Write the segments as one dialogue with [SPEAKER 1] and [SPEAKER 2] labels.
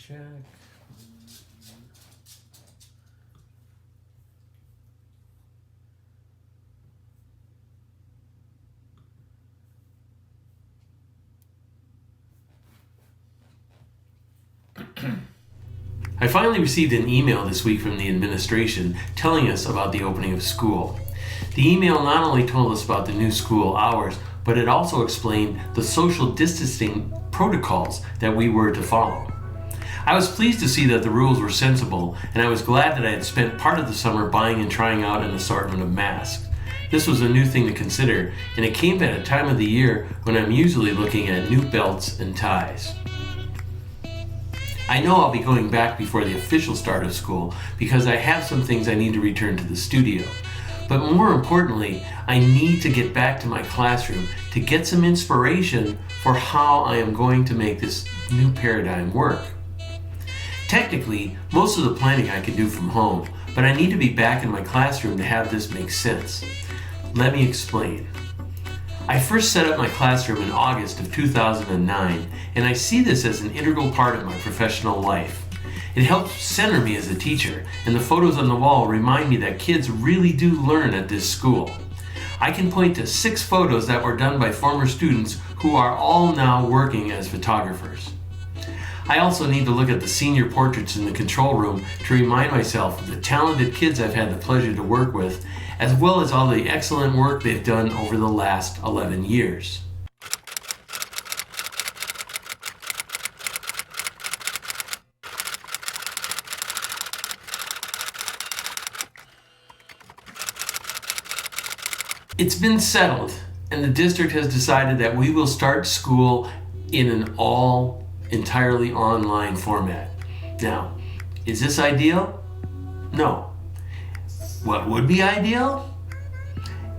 [SPEAKER 1] check. I finally received an email this week from the administration telling us about the opening of school. The email not only told us about the new school hours, but it also explained the social distancing protocols that we were to follow. I was pleased to see that the rules were sensible, and I was glad that I had spent part of the summer buying and trying out an assortment of masks. This was a new thing to consider, and it came at a time of the year when I'm usually looking at new belts and ties. I know I'll be going back before the official start of school because I have some things I need to return to the studio. But more importantly, I need to get back to my classroom to get some inspiration for how I am going to make this new paradigm work. Technically, most of the planning I can do from home, but I need to be back in my classroom to have this make sense. Let me explain. I first set up my classroom in August of 2009, and I see this as an integral part of my professional life. It helps center me as a teacher, and the photos on the wall remind me that kids really do learn at this school. I can point to 6 photos that were done by former students who are all now working as photographers. I also need to look at the senior portraits in the control room to remind myself of the talented kids I've had the pleasure to work with, as well as all the excellent work they've done over the last 11 years. It's been settled, and the district has decided that we will start school in an entirely online format. Now, is this ideal? No. What would be ideal?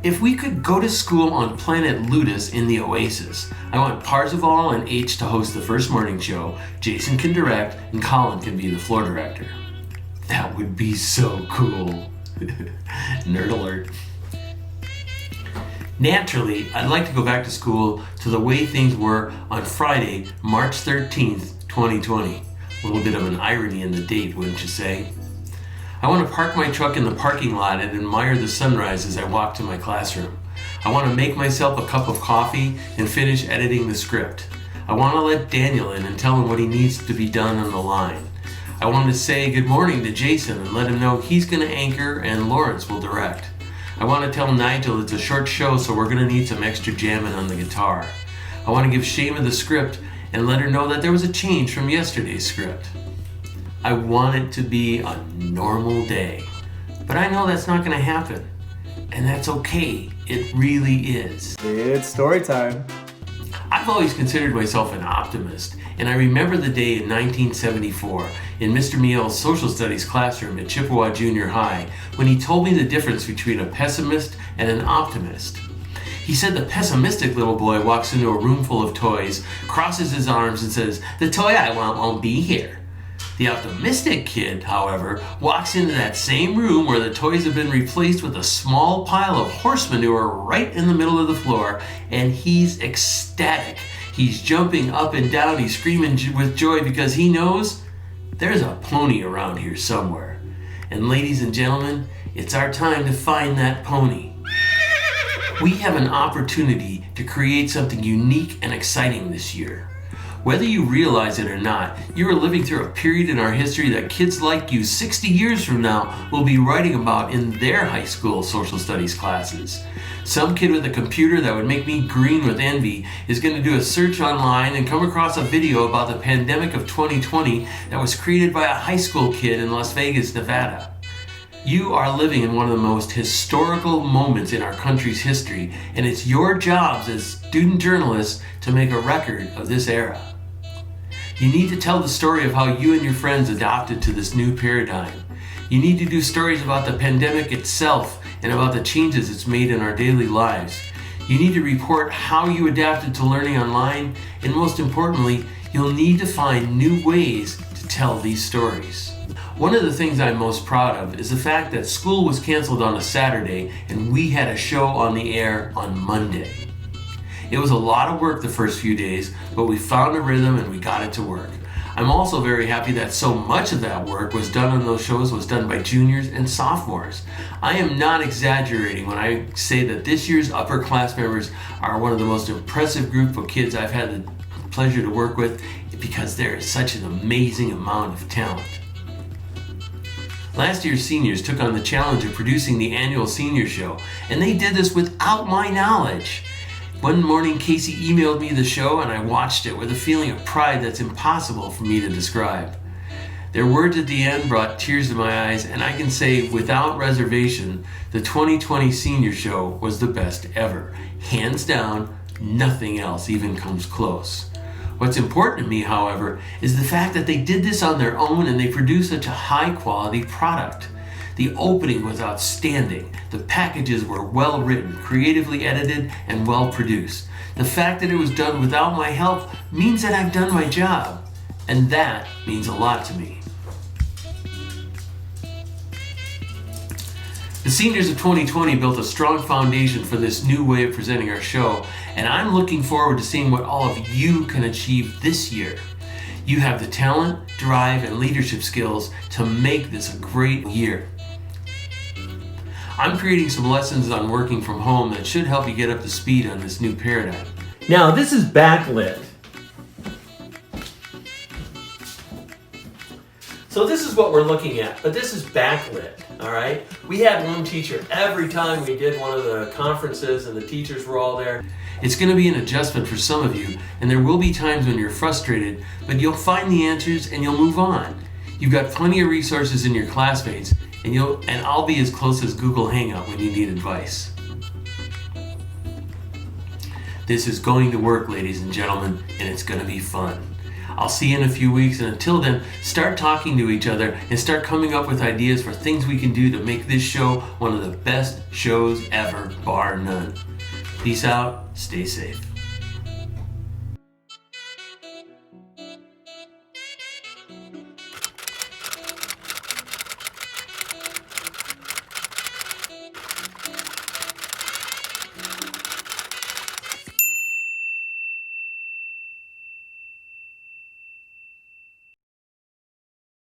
[SPEAKER 1] If we could go to school on planet Ludus in the Oasis. I want Parzival and H to host the first morning show, Jason can direct, and Colin can be the floor director. That would be so cool. Nerd alert. Naturally, I'd like to go back to school to the way things were on Friday, March 13th, 2020. A little bit of an irony in the date, wouldn't you say? I want to park my truck in the parking lot and admire the sunrise as I walk to my classroom. I want to make myself a cup of coffee and finish editing the script. I want to let Daniel in and tell him what he needs to be done on the line. I want to say good morning to Jason and let him know he's going to anchor and Lawrence will direct. I want to tell Nigel it's a short show, so we're going to need some extra jamming on the guitar. I want to give Shayma the script and let her know that there was a change from yesterday's script. I want it to be a normal day, but I know that's not going to happen, and that's okay. It really is.
[SPEAKER 2] It's story time.
[SPEAKER 1] I've always considered myself an optimist, and I remember the day in 1974 in Mr. Meehl's social studies classroom at Chippewa Junior High when he told me the difference between a pessimist and an optimist. He said the pessimistic little boy walks into a room full of toys, crosses his arms and says, "The toy I want won't be here." The optimistic kid, however, walks into that same room where the toys have been replaced with a small pile of horse manure right in the middle of the floor, and he's ecstatic. He's jumping up and down, he's screaming with joy because he knows there's a pony around here somewhere. And ladies and gentlemen, it's our time to find that pony. We have an opportunity to create something unique and exciting this year. Whether you realize it or not, you are living through a period in our history that kids like you 60 years from now will be writing about in their high school social studies classes. Some kid with a computer that would make me green with envy is going to do a search online and come across a video about the pandemic of 2020 that was created by a high school kid in Las Vegas, Nevada. You are living in one of the most historical moments in our country's history, and it's your jobs as student journalists to make a record of this era. You need to tell the story of how you and your friends adapted to this new paradigm. You need to do stories about the pandemic itself and about the changes it's made in our daily lives. You need to report how you adapted to learning online, and most importantly, you'll need to find new ways to tell these stories. One of the things I'm most proud of is the fact that school was canceled on a Saturday and we had a show on the air on Monday. It was a lot of work the first few days, but we found a rhythm and we got it to work. I'm also very happy that so much of that work was done on those shows was done by juniors and sophomores. I am not exaggerating when I say that this year's upper class members are one of the most impressive group of kids I've had the pleasure to work with, because there is such an amazing amount of talent. Last year's seniors took on the challenge of producing the annual senior show, and they did this without my knowledge. One morning, Casey emailed me the show, and I watched it with a feeling of pride that's impossible for me to describe. Their words at the end brought tears to my eyes, and I can say without reservation, the 2020 senior show was the best ever. Hands down, nothing else even comes close. What's important to me, however, is the fact that they did this on their own and they produced such a high quality product. The opening was outstanding. The packages were well written, creatively edited, and well produced. The fact that it was done without my help means that I've done my job, and that means a lot to me. The seniors of 2020 built a strong foundation for this new way of presenting our show, and I'm looking forward to seeing what all of you can achieve this year. You have the talent, drive, and leadership skills to make this a great year. I'm creating some lessons on working from home that should help you get up to speed on this new paradigm. Now, this is backlit. So this is what we're looking at, but this is backlit, all right? We had one teacher every time we did one of the conferences and the teachers were all there. It's going to be an adjustment for some of you, and there will be times when you're frustrated, but you'll find the answers and you'll move on. You've got plenty of resources in your classmates, and I'll be as close as Google Hangout when you need advice. This is going to work, ladies and gentlemen, and it's going to be fun. I'll see you in a few weeks, and until then, start talking to each other and start coming up with ideas for things we can do to make this show one of the best shows ever, bar none. Peace out, stay safe.